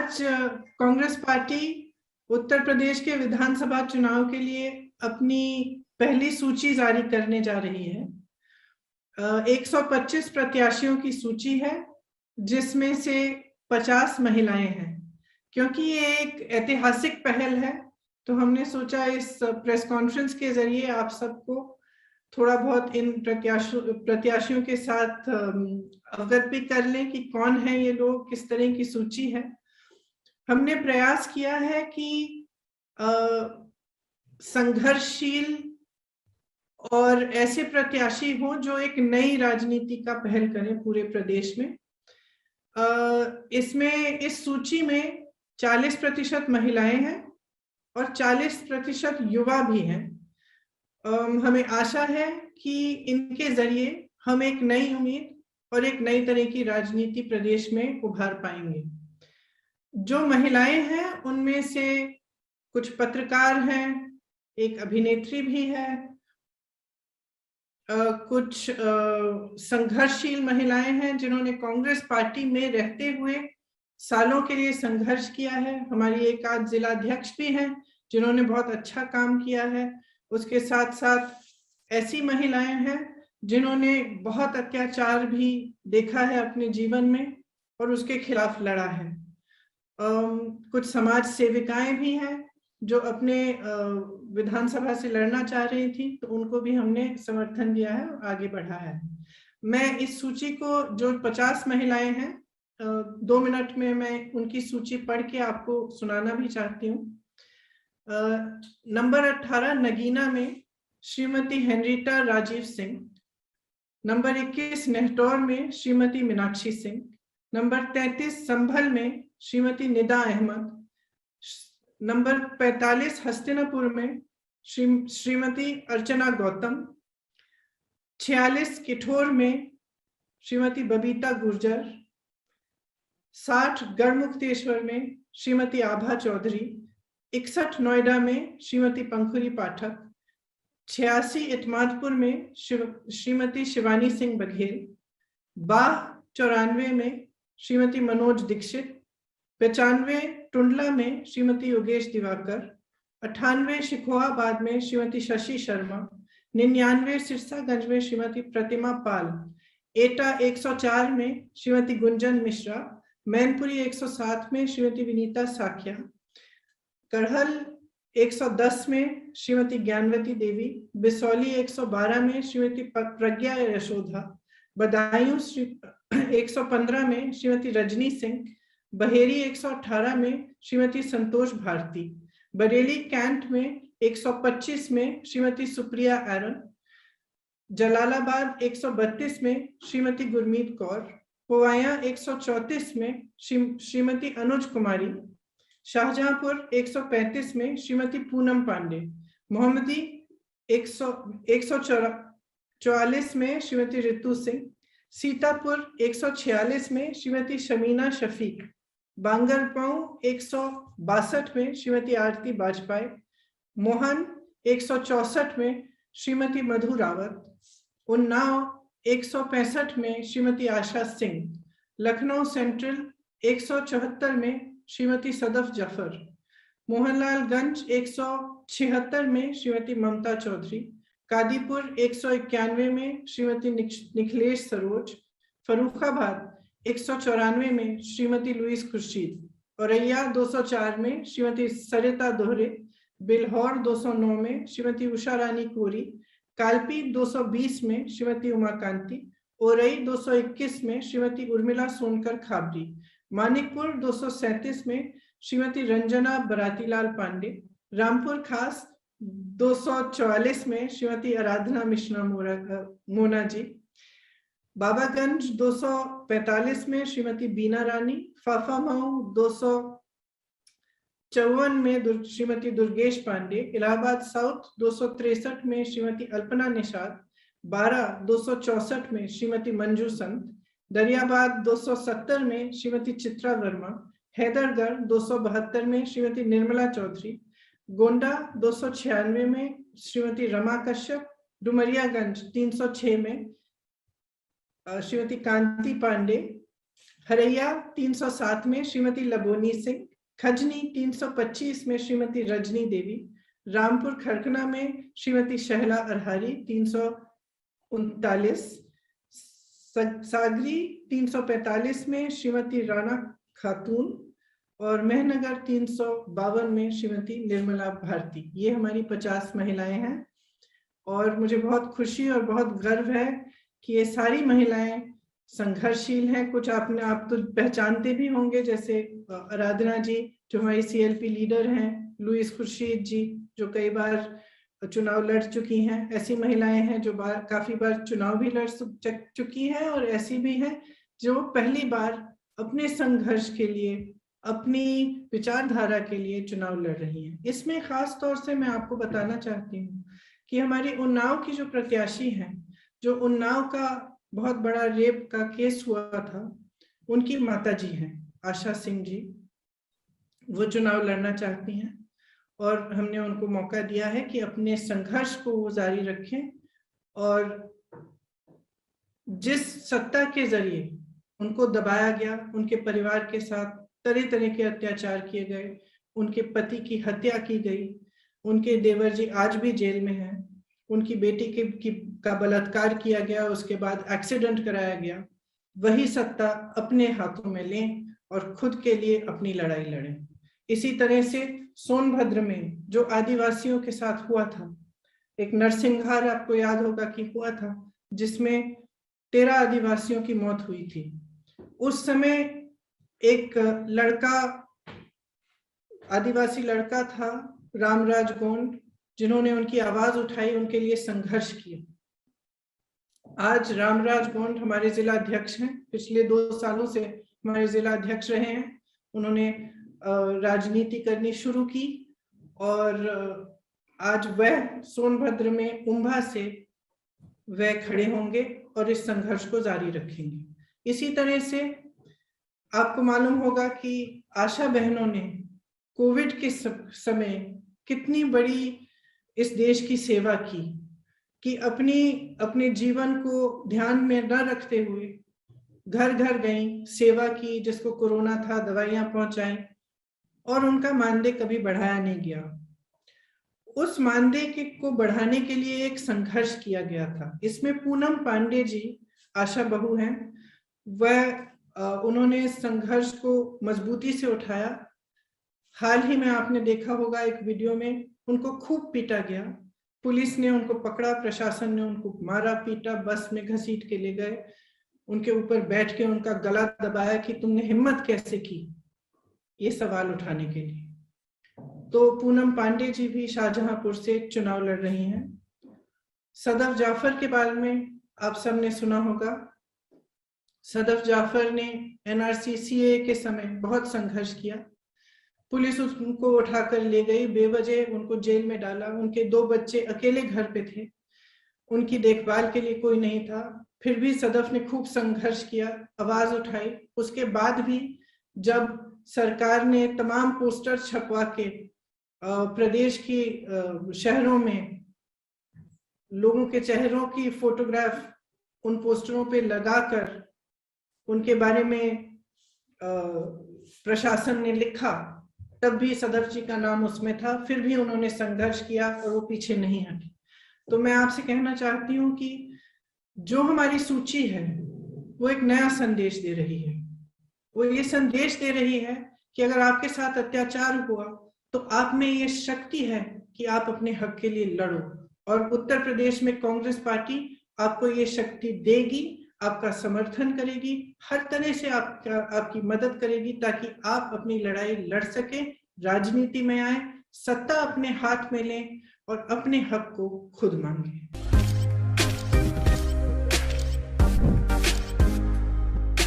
आज कांग्रेस पार्टी उत्तर प्रदेश के विधानसभा चुनाव के लिए अपनी पहली सूची जारी करने जा रही है। 125 प्रत्याशियों की सूची है, जिसमें से 50 महिलाएं हैं। क्योंकि ये एक ऐतिहासिक पहल है, तो हमने सोचा इस प्रेस कॉन्फ्रेंस के जरिए आप सबको थोड़ा बहुत इन प्रत्याशियों के साथ अवगत भी कर लें कि कौन है ये लोग, किस तरह की सूची है। हमने प्रयास किया है कि संघर्षशील और ऐसे प्रत्याशी हों जो एक नई राजनीति का पहल करें पूरे प्रदेश में। इसमें इस सूची में 40% महिलाएं हैं और 40% युवा भी हैं। हमें आशा है कि इनके जरिए हम एक नई उम्मीद और एक नई तरह की राजनीति प्रदेश में उभार पाएंगे। जो महिलाएं हैं उनमें से कुछ पत्रकार हैं, एक अभिनेत्री भी है, कुछ संघर्षशील महिलाएं हैं जिन्होंने कांग्रेस पार्टी में रहते हुए सालों के लिए संघर्ष किया है। हमारी एक आध जिलाध्यक्ष भी हैं जिन्होंने बहुत अच्छा काम किया है। उसके साथ साथ ऐसी महिलाएं हैं जिन्होंने बहुत अत्याचार भी देखा है अपने जीवन में और उसके खिलाफ लड़ा है। कुछ समाज सेविकाएं भी हैं जो अपने विधानसभा से लड़ना चाह रही थी, तो उनको भी हमने समर्थन दिया है और आगे बढ़ा है। मैं इस सूची को, जो 50 महिलाएं हैं, 2 मिनट में मैं उनकी सूची पढ़ के आपको सुनाना भी चाहती हूँ। नंबर 18 नगीना में श्रीमती हेनरीटा राजीव सिंह। नंबर 21 नेहटौर में श्रीमती मीनाक्षी सिंह। नंबर 33 संभल में श्रीमती निदा अहमद। नंबर 45 हस्तिनापुर में श्रीमती अर्चना गौतम। 46 किठौर में श्रीमती बबीता गुर्जर। 60 गढ़मुक्तेश्वर में श्रीमती आभा चौधरी। 61 नोएडा में श्रीमती पंखुरी पाठक। 86 इतमादपुर में श्रीमती शिवानी सिंह बघेल। 94 में श्रीमती मनोज दीक्षित। 95 टुंडला में श्रीमती योगेश दिवाकर। 98 शिकोहाबाद में श्रीमती शशि शर्मा। 99 सिरसागंज में श्रीमती प्रतिमा पाल। एटा 104 में श्रीमती गुंजन मिश्रा। मैनपुरी 107 में श्रीमती विनीता साखिया। करहल 110 में श्रीमती ज्ञानवती देवी। बिसौली 112 में श्रीमती प्रज्ञा यशोधा। बदायूं 115 में श्रीमती रजनी सिंह। बहेरी 118 में श्रीमती संतोष भारती। बरेली कैंट में 125 में श्रीमती सुप्रिया एरन। जलालाबाद 132 में श्रीमती गुरमीत कौर। पोवाया 134 में श्रीमती अनुज कुमारी। शाहजहांपुर 135 में श्रीमती पूनम पांडे। मोहम्मदी 144 में श्रीमती रितु सिंह। सीतापुर 146 में श्रीमती शमीना शफीक। बांगरपाऊ 162 में श्रीमती आरती बाजपाई। मोहन 164 में श्रीमती मधु रावत। उन्नाव 165 में श्रीमती आशा सिंह। लखनऊ सेंट्रल 174 में श्रीमती सदफ जफर। मोहनलालगंज 176 में श्रीमती ममता चौधरी। कादीपुर 191 में श्रीमती निखिलेश सरोज। फरुखाबाद 194 में श्रीमती लुईस खुर्शीद। औरैया 204 में श्रीमती सरिता दोहरे। बिल्हौर 209 में श्रीमती उषा रानी कोरी। कालपी 220 में श्रीमती उमाकांति। ओरई 221 में श्रीमती उर्मिला सोनकर खाबरी। मानिकपुर 237 में श्रीमती रंजना बरातीलाल पांडे। रामपुर खास 244 में श्रीमती आराधना मिश्रा मोना जी। बाबागंज 245 में श्रीमती बीना रानी। फाफामऊ 254 में श्रीमती दुर्गेश पांडे। इलाहाबाद साउथ 263 में श्रीमती अल्पना निषाद। 264 में श्रीमती मंजू संत। दरियाबाद 270 में श्रीमती चित्रा वर्मा। हैदरगढ़ 272 में श्रीमती निर्मला चौधरी। गोंडा 296 में श्रीमती रमा कश्यप। डुमरियागंज 306 में श्रीमती कांति पांडे। हरैया 307 में श्रीमती लबोनी सिंह, खजनी 325 में श्रीमती रजनी देवी, रामपुर खरकना में श्रीमती शहला अरहारी 339, सागरी 345 में श्रीमती राणा खातून और मेहनगर 352 में श्रीमती निर्मला भारती। ये हमारी 50 महिलाएं हैं और मुझे बहुत खुशी और बहुत गर्व है कि ये सारी महिलाएं संघर्षशील हैं। कुछ आपने आप तो पहचानते भी होंगे, जैसे आराधना जी जो हमारी CLP लीडर हैं, लुइस खुर्शीद जी जो कई बार चुनाव लड़ चुकी हैं। ऐसी महिलाएं हैं जो काफी बार चुनाव भी लड़ चुकी हैं और ऐसी भी हैं जो पहली बार अपने संघर्ष के लिए, अपनी विचारधारा के लिए चुनाव लड़ रही हैं। इसमें खास तौर से मैं आपको बताना चाहती हूँ कि हमारी उन्नाव की जो प्रत्याशी हैं, जो उन्नाव का बहुत बड़ा रेप का केस हुआ था, उनकी माताजी हैं आशा सिंह जी, वो चुनाव लड़ना चाहती हैं और हमने उनको मौका दिया है कि अपने संघर्ष को वो जारी रखें और जिस सत्ता के जरिए उनको दबाया गया, उनके परिवार के साथ तरह तरह के अत्याचार किए गए, उनके पति की हत्या की गई, उनके देवर जी आज भी जेल में हैं, उनकी बेटी का बलात्कार किया गया, उसके बाद एक्सीडेंट कराया गया, वही सत्ता अपने हाथों में लें और खुद के लिए अपनी लड़ाई लड़ें। इसी तरह से सोनभद्र में जो आदिवासियों के साथ हुआ था, एक नरसिंहार आपको याद होगा कि हुआ था, जिसमें 13 आदिवासियों की मौत हुई थी। उस समय एक लड़का, आदिवासी लड़का था रामराज गोंड, जिन्होंने उनकी आवाज उठाई, उनके लिए संघर्ष किया। आज रामराज गोंड हमारे जिला अध्यक्ष हैं, पिछले 2 सालों से हमारे जिला अध्यक्ष रहे हैं। उन्होंने राजनीति करनी शुरू की और आज वह सोनभद्र में उम्भा से वह खड़े होंगे और इस संघर्ष को जारी रखेंगे। इसी तरह से आपको मालूम होगा कि आशा बहनों ने कोविड के समय कितनी बड़ी इस देश की सेवा की, कि अपने जीवन को ध्यान में न रखते हुए घर घर गई, सेवा की, जिसको कोरोना था दवाइयां पहुंचाई और उनका मानदेय कभी बढ़ाया नहीं गया। उस मानदेय को बढ़ाने के लिए एक संघर्ष किया गया था। इसमें पूनम पांडे जी आशा बहू हैं, वह उन्होंने संघर्ष को मजबूती से उठाया। हाल ही में आपने देखा होगा एक वीडियो में उनको खूब पीटा गया, पुलिस ने उनको पकड़ा, प्रशासन ने उनको मारा पीटा, बस में घसीट के ले गए, उनके ऊपर बैठ के उनका गला दबाया कि तुमने हिम्मत कैसे की ये सवाल उठाने के लिए। तो पूनम पांडे जी भी शाहजहांपुर से चुनाव लड़ रही हैं। सदफ जाफर के बारे में आप सबने सुना होगा। सदफ जाफर ने NRC CAA के समय बहुत संघर्ष किया, पुलिस उनको उठाकर ले गई, बेवजह उनको जेल में डाला। उनके 2 बच्चे अकेले घर पे थे, उनकी देखभाल के लिए कोई नहीं था, फिर भी सदफ ने खूब संघर्ष किया, आवाज उठाई। उसके बाद भी जब सरकार ने तमाम पोस्टर छपवा के प्रदेश की शहरों में लोगों के चेहरों की फोटोग्राफ उन पोस्टरों पे लगाकर उनके बारे में प्रशासन ने लिखा, तब भी सदफ जी का नाम उसमें था, फिर भी उन्होंने संघर्ष किया और वो पीछे नहीं हटे। तो मैं आपसे कहना चाहती हूँ कि जो हमारी सूची है वो एक नया संदेश दे रही है। वो ये संदेश दे रही है कि अगर आपके साथ अत्याचार हुआ तो आप में ये शक्ति है कि आप अपने हक के लिए लड़ो, और उत्तर प्रदेश में कांग्रेस पार्टी आपको ये शक्ति देगी, आपका समर्थन करेगी, हर तरह से आपकी मदद करेगी ताकि आप अपनी लड़ाई लड़ सके, राजनीति में आए, सत्ता अपने हाथ में लें और अपने हक को खुद मांगे।